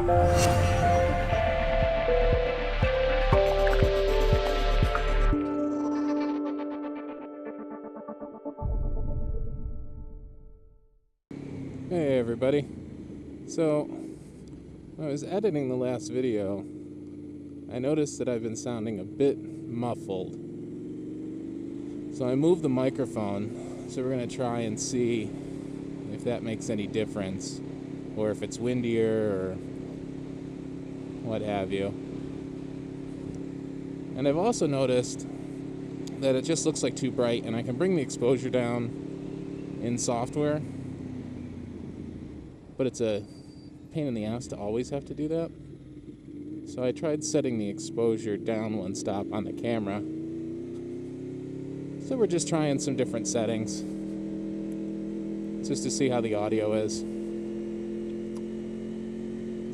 Hey everybody. So, when I was editing the last video, I noticed that I've been sounding a bit muffled. So I moved the microphone, so we're going to try and see if that makes any difference, or if it's windier, or what have you. And I've also noticed that it just looks like too bright, and I can bring the exposure down in software, but it's a pain in the ass to always have to do that. So I tried setting the exposure down one stop on the camera. So we're just trying some different settings, just to see how the audio is.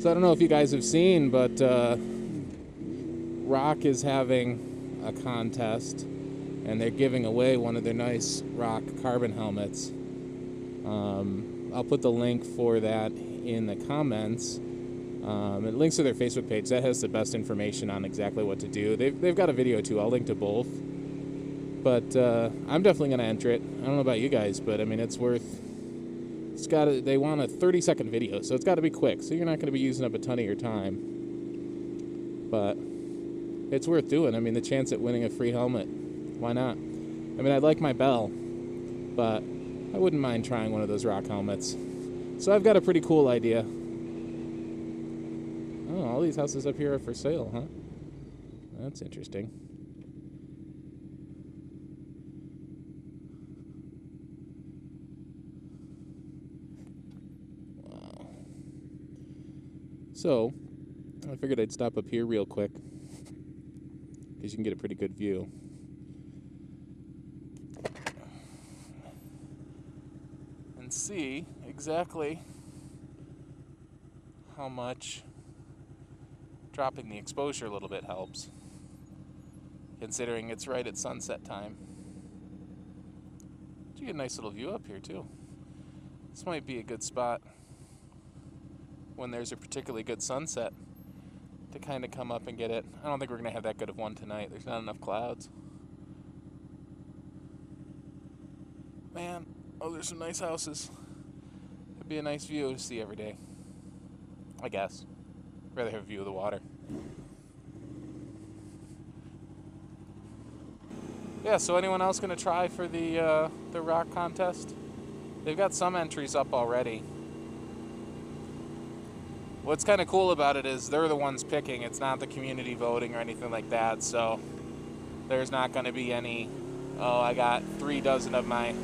So I don't know if you guys have seen, but RHOK is having a contest, and they're giving away one of their nice RHOK carbon helmets. I'll put the link for that in the comments. It links to their Facebook page. That has the best information on exactly what to do. They've got a video too. I'll link to both. But I'm definitely going to enter it. I don't know about you guys, but I mean, it's worth. They want a 30-second video, so it's got to be quick. So you're not going to be using up a ton of your time. But it's worth doing. I mean, the chance at winning a free helmet, why not? I mean, I'd like my bell, but I wouldn't mind trying one of those RHOK helmets. So I've got a pretty cool idea. Oh, all these houses up here are for sale, huh? That's interesting. Wow. So, I figured I'd stop up here real quick, because you can get a pretty good view. And see exactly how much dropping the exposure a little bit helps, considering it's right at sunset time. You get a nice little view up here too. This might be a good spot when there's a particularly good sunset to kind of come up and get it. I don't think we're going to have that good of one tonight. There's not enough clouds. Man, oh, there's some nice houses. It'd be a nice view to see every day, I guess. I'd rather have a view of the water. Yeah, so anyone else going to try for the RHOK contest? They've got some entries up already. What's kind of cool about it is they're the ones picking. It's not the community voting or anything like that, so there's not going to be any, oh, I got 36 of my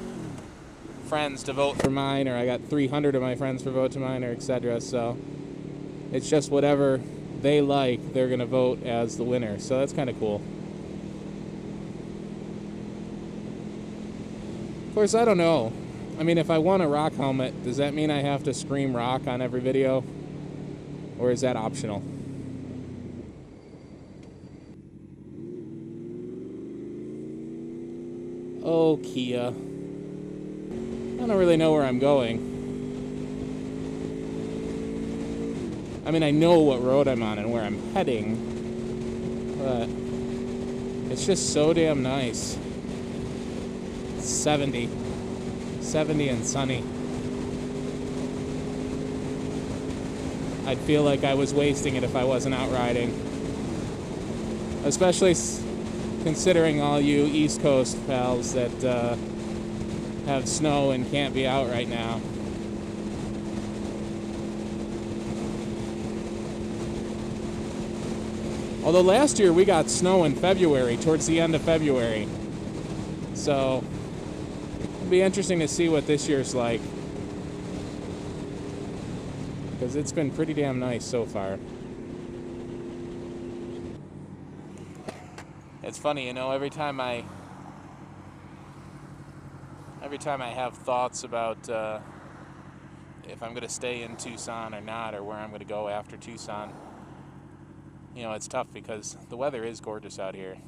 friends to vote for mine, or I got 300 of my friends to vote to mine, or etc. So it's just whatever they like, they're going to vote as the winner. So that's kind of cool. Of course, I don't know. I mean, if I want a RHOK helmet, does that mean I have to scream RHOK on every video? Or is that optional? Oh, Kia. I don't really know where I'm going. I mean, I know what road I'm on and where I'm heading, but it's just so damn nice. 70 and sunny. I'd feel like I was wasting it if I wasn't out riding. Especially considering all you East Coast pals that have snow and can't be out right now. Although last year we got snow in February, towards the end of February. So it'll be interesting to see what this year's like, because it's been pretty damn nice so far. It's funny, you know, every time I have thoughts about if I'm going to stay in Tucson or not, or where I'm going to go after Tucson, you know, it's tough because the weather is gorgeous out here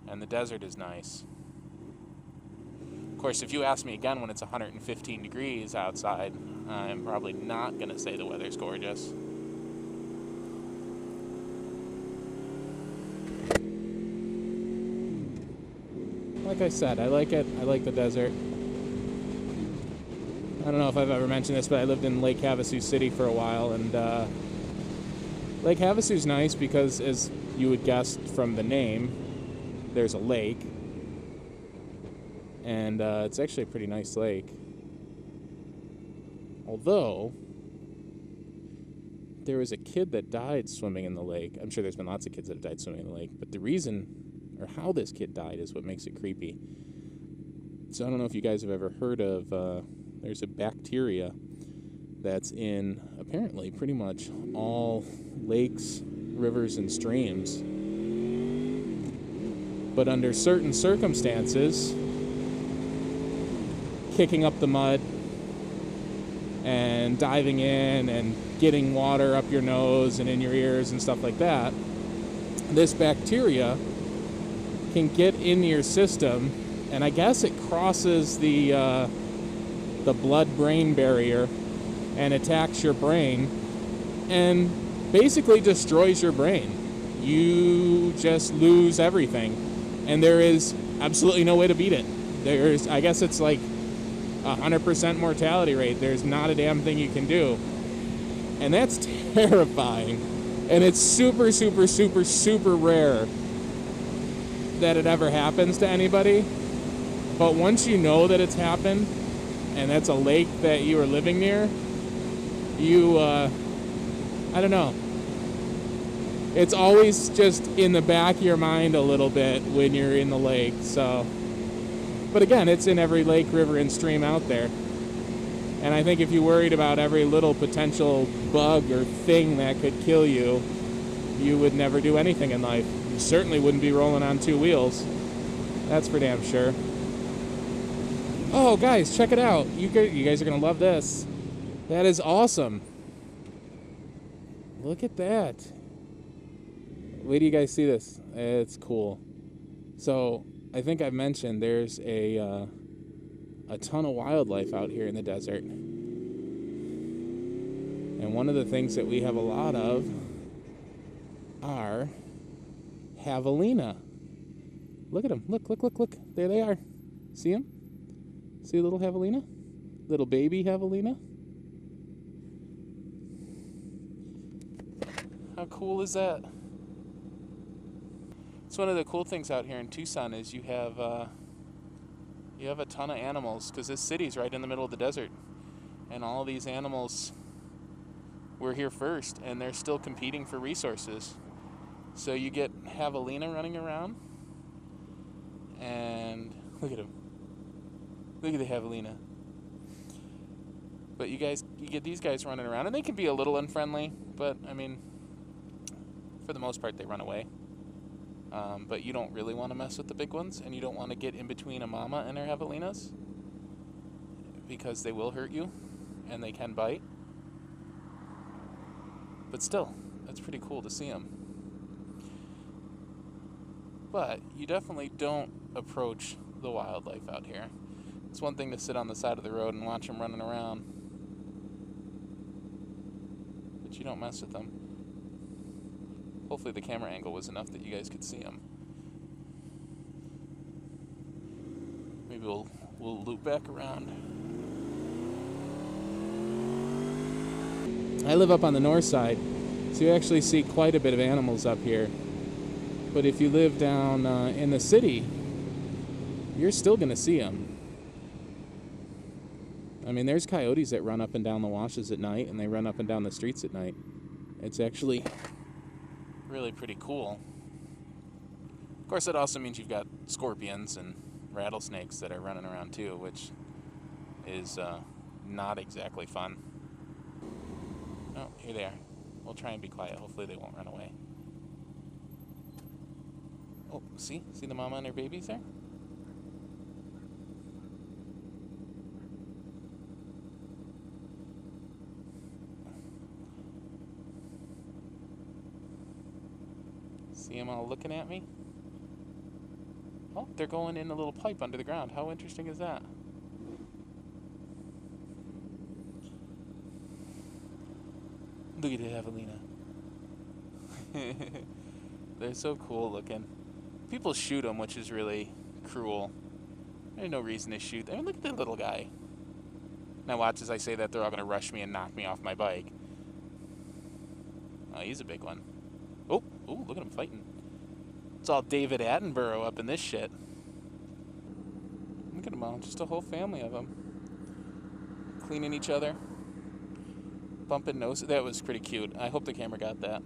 and the desert is nice. Of course, if you ask me again when it's 115 degrees outside, I'm probably not going to say the weather's gorgeous. like I said, I like it. I like the desert. I don't know if I've ever mentioned this, but I lived in Lake Havasu City for a while, and Lake Havasu's nice because, as you would guess from the name, there's a lake, and it's actually a pretty nice lake. Although, there was a kid that died swimming in the lake. I'm sure there's been lots of kids that have died swimming in the lake, but the reason, or how this kid died, is what makes it creepy. So I don't know if you guys have ever heard of, there's a bacteria that's in, apparently, pretty much all lakes, rivers, and streams. But under certain circumstances, kicking up the mud and diving in and getting water up your nose and in your ears and stuff like that, this bacteria can get into your system, and I guess it crosses the blood-brain barrier and attacks your brain and basically destroys your brain. You just lose everything, and there is absolutely no way to beat it. I guess it's like 100% mortality rate. There's not a damn thing you can do. And that's terrifying. And it's super, super, super, super rare that it ever happens to anybody. But once you know that it's happened, and that's a lake that you are living near, you, I don't know. It's always just in the back of your mind a little bit when you're in the lake, so. But again, it's in every lake, river, and stream out there. And I think if you worried about every little potential bug or thing that could kill you, you would never do anything in life. You certainly wouldn't be rolling on two wheels. That's for damn sure. Oh, guys, check it out. You guys are going to love this. That is awesome. Look at that. Wait till you guys see this. It's cool. So, I think I've mentioned there's a ton of wildlife out here in the desert. And one of the things that we have a lot of are Javelina. Look at them. Look. There they are. See them? See little Javelina? Little baby Javelina? How cool is that? It's one of the cool things out here in Tucson is you have a ton of animals, because this city's right in the middle of the desert, and all of these animals were here first, and they're still competing for resources. So you get Javelina running around, and look at him. Look at the Javelina. But you get these guys running around, and they can be a little unfriendly, but I mean, for the most part, they run away. But you don't really want to mess with the big ones, and you don't want to get in between a mama and her Javelinas, because they will hurt you, and they can bite. But still, it's pretty cool to see them. But you definitely don't approach the wildlife out here. It's one thing to sit on the side of the road and watch them running around, but you don't mess with them. Hopefully the camera angle was enough that you guys could see them. Maybe we'll loop back around. I live up on the north side, so you actually see quite a bit of animals up here. But if you live down in the city, you're still going to see them. I mean, there's coyotes that run up and down the washes at night, and they run up and down the streets at night. It's actually really pretty cool. Of course, it also means you've got scorpions and rattlesnakes that are running around too, which is not exactly fun. Oh, here they are. We'll try and be quiet. Hopefully they won't run away. Oh, see the mama and her babies there? See them all looking at me? Oh, they're going in a little pipe under the ground. How interesting is that? Look at the Javelina. They're so cool looking. People shoot them, which is really cruel. There's no reason to shoot. I mean, look at that little guy. Now watch as I say that, they're all going to rush me and knock me off my bike. Oh, he's a big one. Oh, look at him fighting. It's all David Attenborough up in this shit. Look at them all, just a whole family of them. Cleaning each other. Bumping noses. That was pretty cute. I hope the camera got that.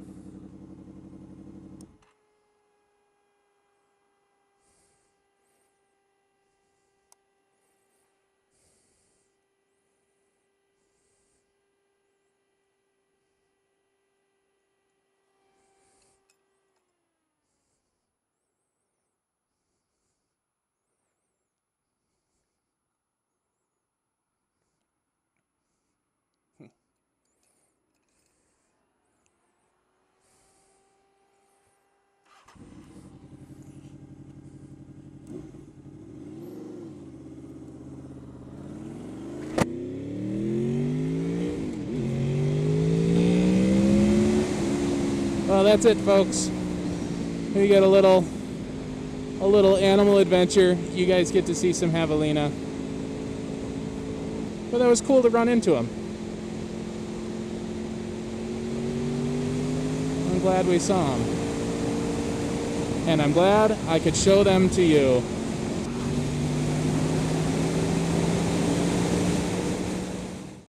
Well, that's it, folks. We get a little animal adventure. You guys get to see some javelina. But that was cool to run into him. I'm glad we saw him. And I'm glad I could show them to you.